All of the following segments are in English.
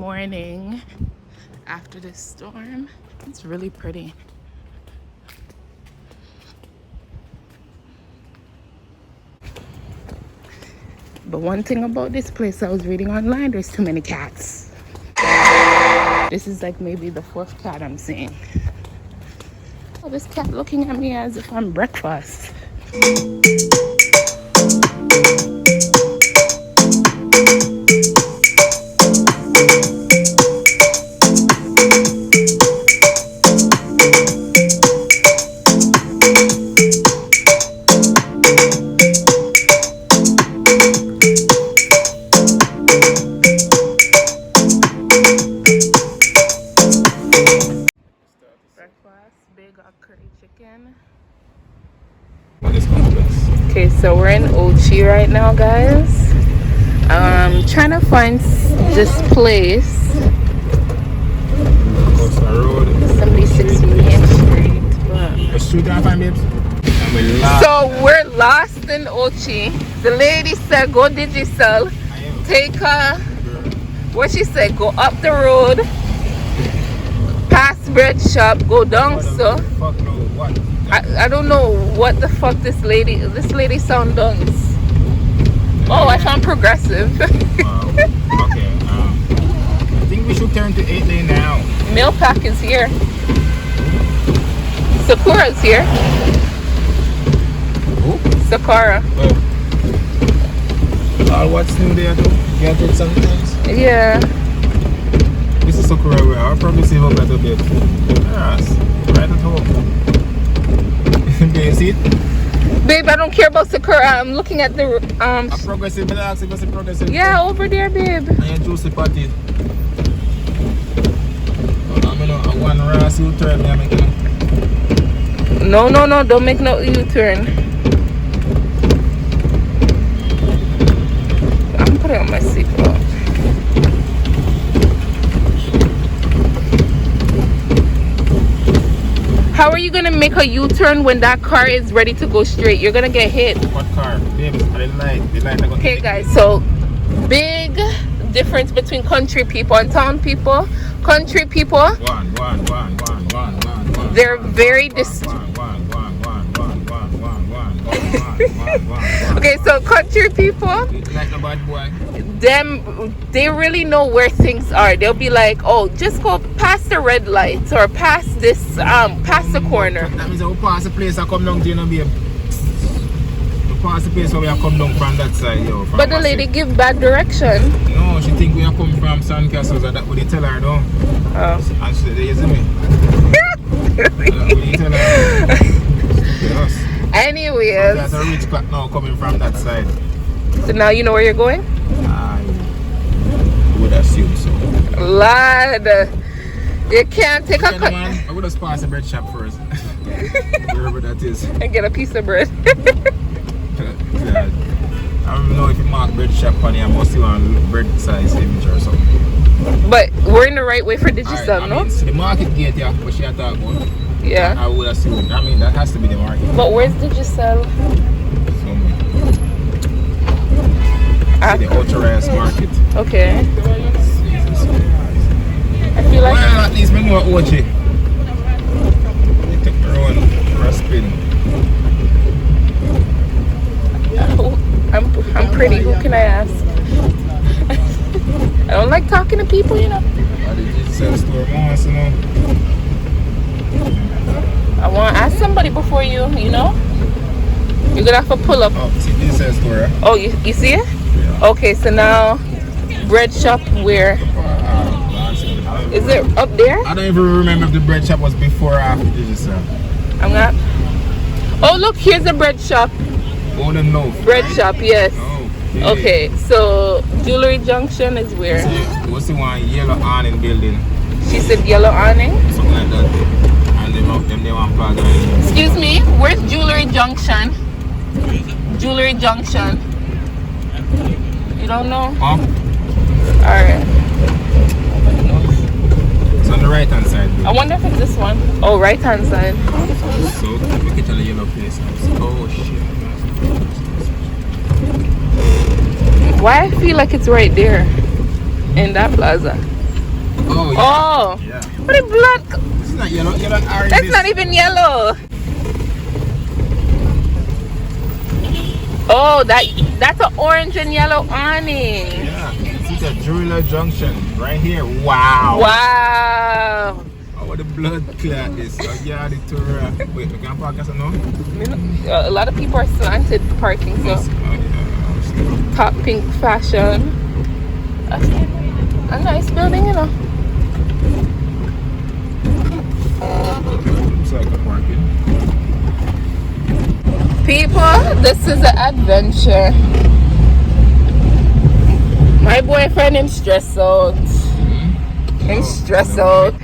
morning after this storm. It's really pretty. But one thing about this place, I was reading online, there's too many cats. This is like maybe the 4th cat I'm seeing. Oh, this cat looking at me as if I'm breakfast. Curry chicken. Okay, so we're in Ochi right now, guys. Trying to find this place. 76 Main Street. So we're lost in Ochi. The lady said go Digicel. Take what she said, go up the road. Past bread shop, go down, so I don't know what the fuck this lady sound does. Oh, I found progressive. Okay, I think we should turn to 8 lane now. Mail pack is here. Sakura's here. Who? Sakura. Oh. What's new there though? You have to some things? Yeah. This is Sakura where I'll probably save up a little bit. Yes, right at home. Do you see it? Babe, I don't care about Sakura. I'm looking at the A progressive, but I ask if it's a progressive. yeah, over there, babe. And you juicy patty. I mean, one rass U-turn I'm making. No, don't make no U-turn. I'm putting on my seatbelt. How are you gonna make a U-turn when that car is ready to go straight? You're gonna get hit. What car? Babe, the light. Okay, guys, so big difference between country people and town people. Country people, they're very okay, so country people, they really know where things are. They'll be like, oh, just go past the red lights or past this past the corner. That means we'll pass the place I come down to, you know, babe. We'll pass the place where we are come down from that side, yo. But the lady give bad direction. No, she think we are come from Sandcastles, and that what they tell her, though. Oh. And she said, you see me? That what they tell her. Yes. Anyways. There's a rich clock now coming from that side. So now you know where you're going? I would assume so. Lad, you can't take a cut. I would have passed the bread shop first. Wherever that is. And get a piece of bread. Yeah. I don't know if you mark bread shop on here. I must see one bread size image or something. But we're in the right way for Digicel, no? The market gate, yeah, what she had talked about. Yeah. I would assume. I mean, that has to be the market. But where's Digicel? The authorized market. Okay. I feel like. Well, at least we know OG. They took me around for a spin. I'm pretty. Who can I ask? I don't like talking to people, you know. I did Digicel store once, you know. I want to ask somebody before you know. You're gonna have to pull up. Oh, see Digicel store. Oh, you see it? Yeah. Okay, so now bread shop where? Is it up there? I don't even remember if the bread shop was before or after Digicel. I'm not. Oh, look, here's a bread shop. Golden Loaf. Bread shop, yes. Oh, okay, so Jewelry Junction is where? What's the one yellow awning building? She said yellow awning? Something like that. And they want plaza. Excuse me, where's Jewelry Junction? Jewelry Junction. You don't know? Huh? Alright. It's on the right hand side. I wonder if it's this one. Oh, right hand side. So, look at the yellow place. Oh shit. Why I feel like it's right there in that plaza? Oh, yeah. Oh. Yeah. What is blood? It's not yellow. Yellow and orange. That's not even yellow. Oh, that's an orange and yellow awning. Yeah. It's a jeweler junction right here. Wow. Wow. Oh, what the blood clot is. Yeah, the tour. Wait, we can park us now? A lot of people are slanted parking, so top pink fashion. That's a nice building, you know. Looks like a parking. People, this is an adventure. My boyfriend is stressed out. He's stressed out.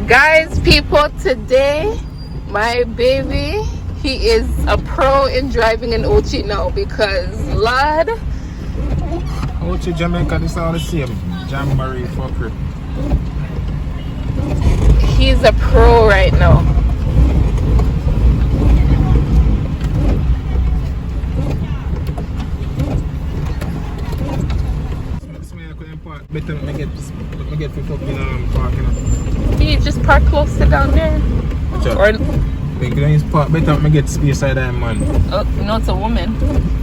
Guys, people, today, my baby, he is a pro in driving in Ochi now because, Lord. Ochi, Jamaica, this all the same. Jamboree fucker. He's a pro right now. Better me get picked up in parking. He just park close to down there. Or better me get space side that man. No, it's a woman.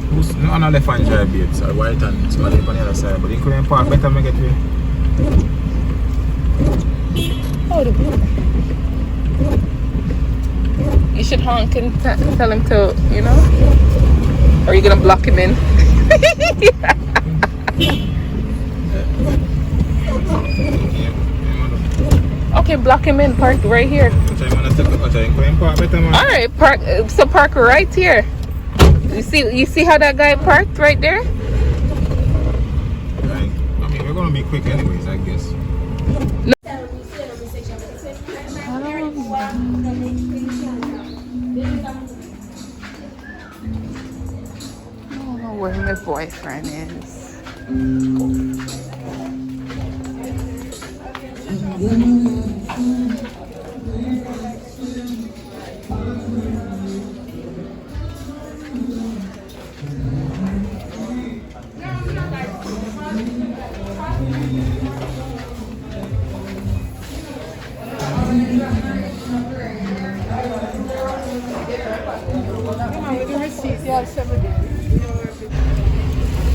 Who's no on the left hand drive babes or right hand somebody on the other side. But in couldn't park, better me get way. Oh, the blue. You should honk and tell him to, you know? Or are you gonna block him in? Okay, block him in. Park right here. All right, park. So park right here. You see how that guy parked right there? Right. I mean, we're gonna be quick anyways, I guess. No. I don't know where my boyfriend is.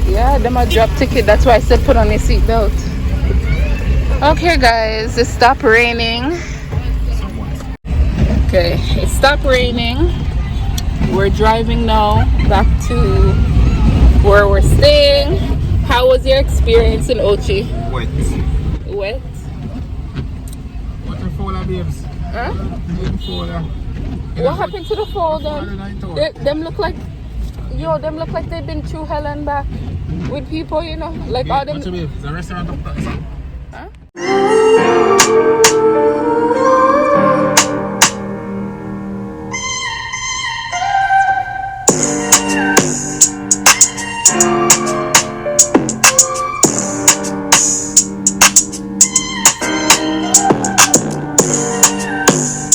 Yeah, them a drop ticket. That's why I said put on your seatbelt. Okay, guys, it stopped raining. Okay, it stopped raining. We're driving now back to where we're staying. How was your experience in Ochi? Wet. Wet? Waterfall, babes. Huh? Waterfall. What happened to the fall then? Them look like, them look like they've been through hell and back with people, you know, like all them. What's the restaurant up there? Huh?